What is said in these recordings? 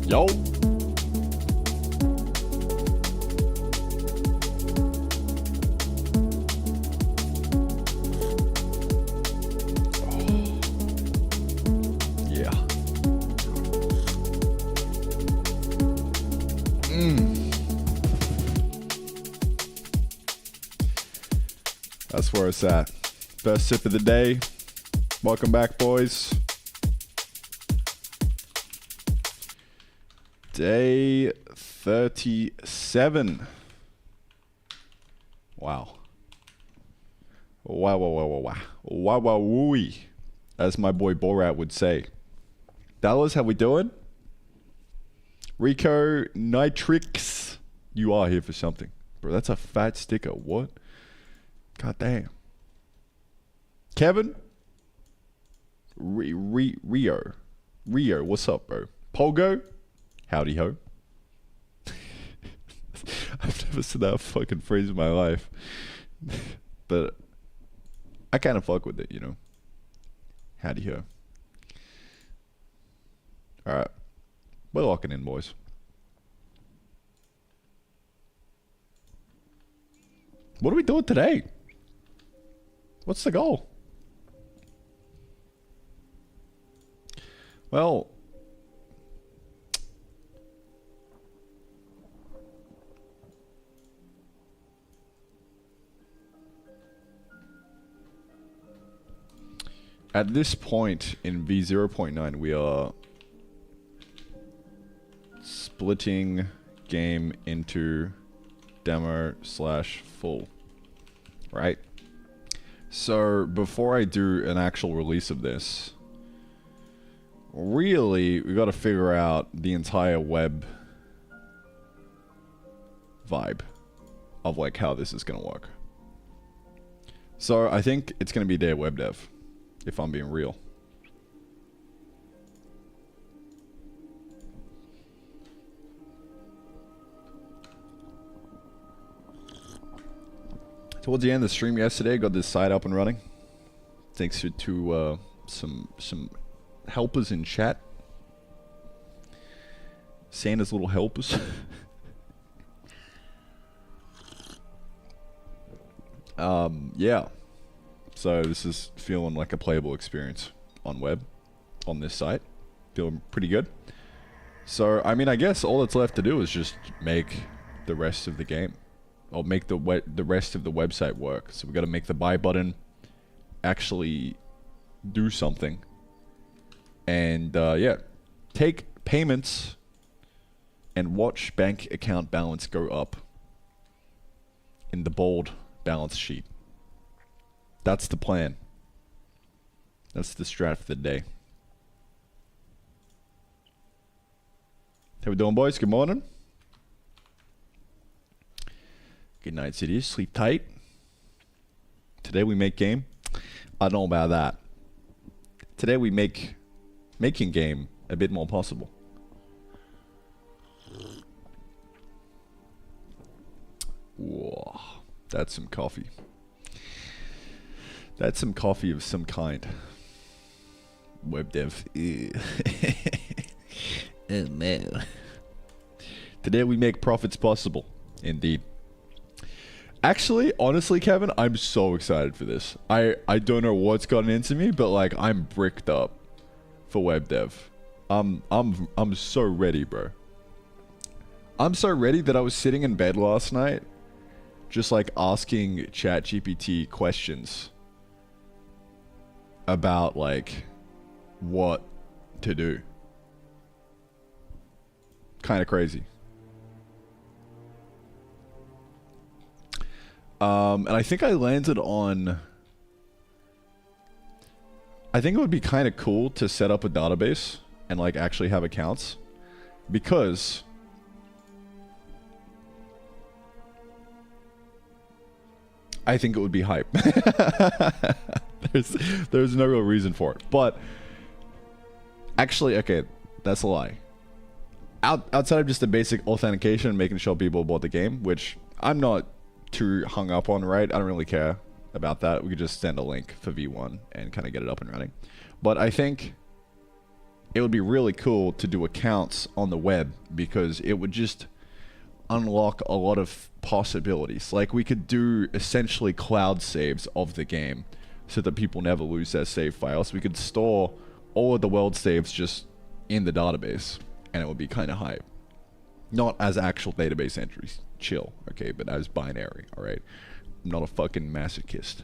Yo. Yeah. That's where it's at. First sip of the day. Welcome back, boys. Day 37. Wow. Wow, wow, wow, wow, wow. Wow, wow, wooey. As my boy Borat would say. Dallas, how we doing? Rico Nitrix. You are here for something. Bro, that's a fat sticker. What? God damn. Kevin? Rio. Rio, what's up, bro? Pogo? Howdy ho. I've never said that fucking phrase in my life. But I kind of fuck with it, you know. Howdy ho. Alright. We're locking in, boys. What are we doing today? What's the goal? Well, at this point in V0.9, we are splitting game into demo / full, right? So before I do an actual release of this, really, we got to figure out the entire web vibe of like how this is going to work. So I think it's going to be day of web dev, if I'm being real. Towards the end of the stream yesterday, got this site up and running. Thanks to some helpers in chat. Santa's little helpers. Yeah. So this is feeling like a playable experience on web, on this site. Feeling pretty good. So, I mean, I guess all that's left to do is just make the rest of the game. Or make the rest of the website work. So we got to make the buy button actually do something. And yeah, take payments and watch bank account balance go up in the bold balance sheet. That's the plan. That's the strat for the day. How we doing, boys? Good morning. Good night, cities. Sleep tight. Today we make game. I don't know about that. Today we make making game a bit more possible. Whoa, that's some coffee. That's some coffee of some kind. Web dev. Oh no. Today we make profits possible. Indeed. Actually, honestly, Kevin, I'm so excited for this. I don't know what's gotten into me, but like I'm bricked up for web dev. I'm so ready, bro. I'm so ready that I was sitting in bed last night just like asking ChatGPT questions about like what to do. Kind of crazy. And I think I landed on, I think it would be kind of cool to set up a database and like actually have accounts, because I think it would be hype. there's no real reason for it, but actually, okay, that's a lie. Outside of just the basic authentication and making sure people bought the game, which I'm not too hung up on, right? I don't really care about that. We could just send a link for V1 and kind of get it up and running. But I think it would be really cool to do accounts on the web, because it would just unlock a lot of possibilities. Like, we could do essentially cloud saves of the game so that people never lose their save files. We could store all of the world saves just in the database, and it would be kind of hype. Not as actual database entries, chill, okay, but as binary, alright? I'm not a fucking masochist.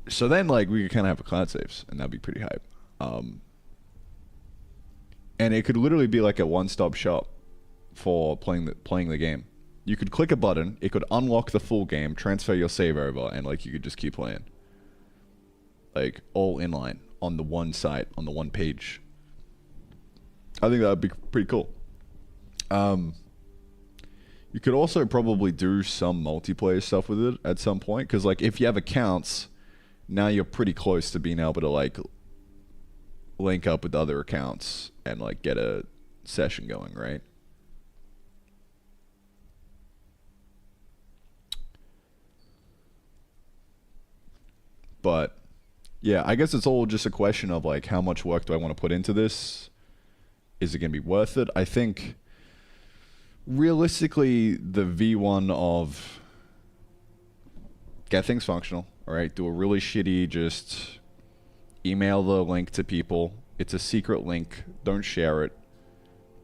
So then, like, we could kind of have a cloud saves, and that'd be pretty hype. And it could literally be like a one-stop shop for playing the game. You could click a button, it could unlock the full game, transfer your save over, and like you could just keep playing. Like, all inline on the one site, on the one page. I think that would be pretty cool. You could also probably do some multiplayer stuff with it at some point, because like if you have accounts, now you're pretty close to being able to like link up with other accounts and like get a session going, right? But yeah, I guess it's all just a question of like, how much work do I want to put into this? Is it going to be worth it? I think realistically, the V1 of get things functional, all right? Do a really shitty, just email the link to people. It's a secret link. Don't share it.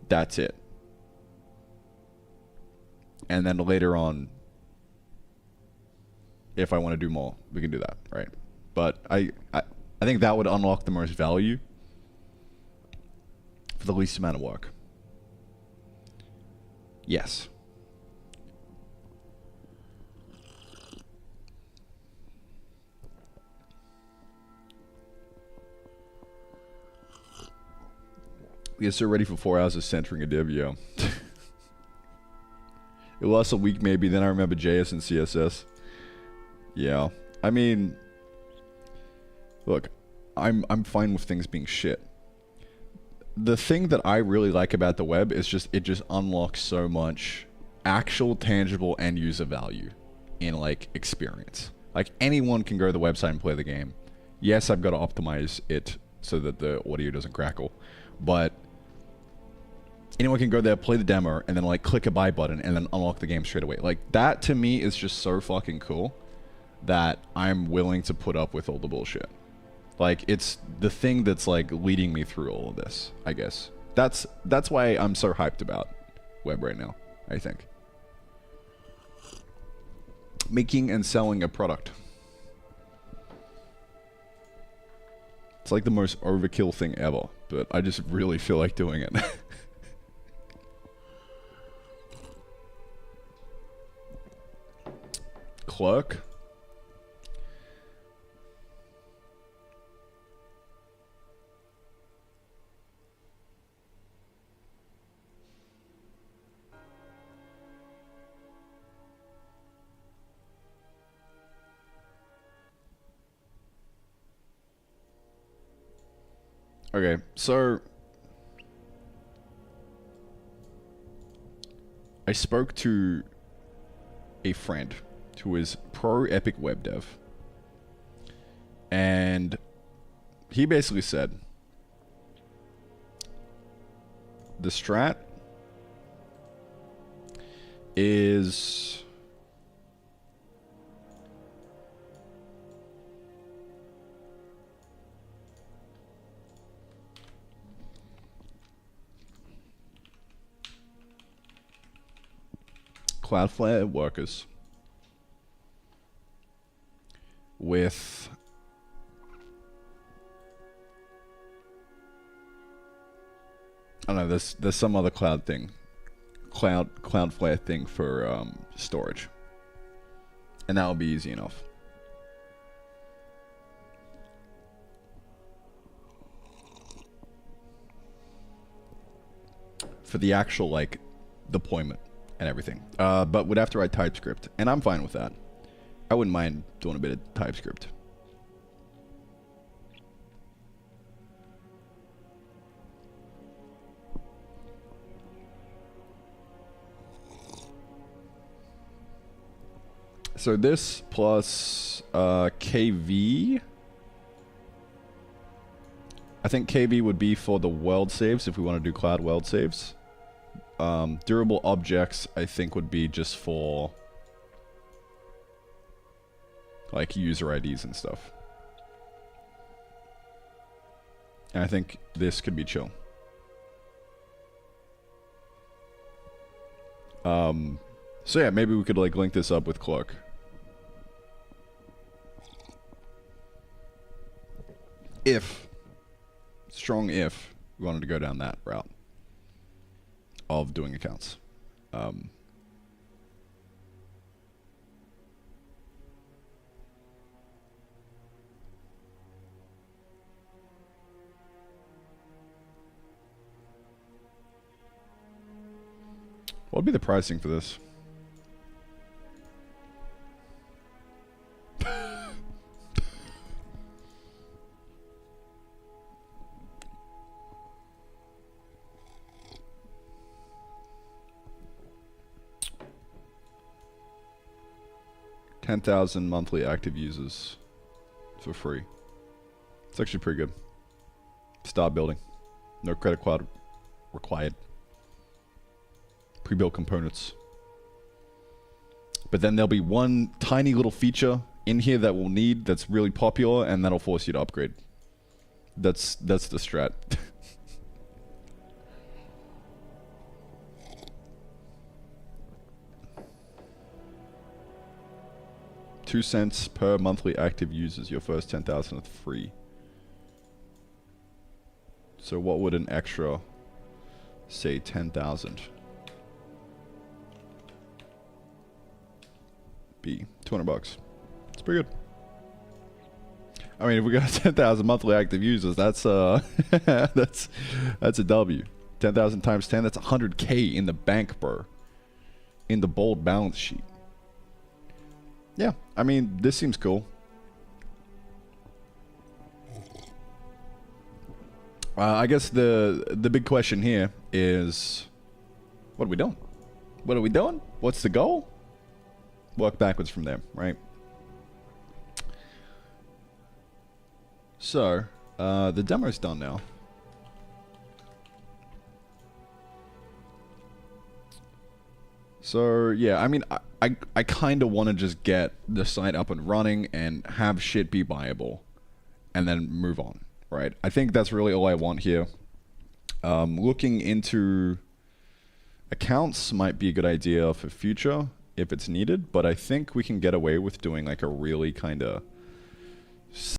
That's it. And then later on, if I want to do more, we can do that, right? But I think that would unlock the most value for the least amount of work. Yes. Yes, sir, ready for 4 hours of centering a div, yo. It lasts a week maybe, then I remember JS and CSS. Yeah. I mean, look, I'm fine with things being shit. The thing that I really like about the web is just, it just unlocks so much actual tangible end user value in like experience. Like, anyone can go to the website and play the game. Yes, I've got to optimize it so that the audio doesn't crackle, but anyone can go there, play the demo, and then like click a buy button and then unlock the game straight away. Like, that to me is just so fucking cool that I'm willing to put up with all the bullshit. Like, it's the thing that's like leading me through all of this, I guess. That's why I'm so hyped about web right now, I think. Making and selling a product. It's like the most overkill thing ever, but I just really feel like doing it. Clerk. Okay, so I spoke to a friend who is pro epic web dev, and he basically said the strat is Cloudflare workers with I don't know, there's some other Cloudflare thing for storage, and that'll be easy enough. For the actual like deployment and everything, but would have to write TypeScript, and I'm fine with that. I wouldn't mind doing a bit of TypeScript. So this plus KV, I think KB would be for the world saves if we want to do cloud world saves. Durable objects, I think, would be just for like user IDs and stuff. And I think this could be chill. So yeah, maybe we could like link this up with Cloak. Strong if we wanted to go down that route of doing accounts. What would be the pricing for this? $10,000 monthly active users for free. It's actually pretty good. Start building. No credit card required. Pre-built components. But then there'll be one tiny little feature in here that we'll need that's really popular, and that'll force you to upgrade. That's the strat. 2 cents per monthly active users. Your first 10,000 is free. So what would an extra, say 10,000 be? 200 bucks. It's pretty good. I mean, if we got 10,000 monthly active users, that's that's a W. 10,000 times 10, that's 100K in the bank, bro. In the bold balance sheet. Yeah, I mean, this seems cool. I guess the big question here is, what are we doing? What are we doing? What's the goal? Work backwards from there, right? So, the demo's done now. So, yeah, I mean, I kind of want to just get the site up and running and have shit be viable and then move on, right? I think that's really all I want here. Looking into accounts might be a good idea for future if it's needed, but I think we can get away with doing like a really kind of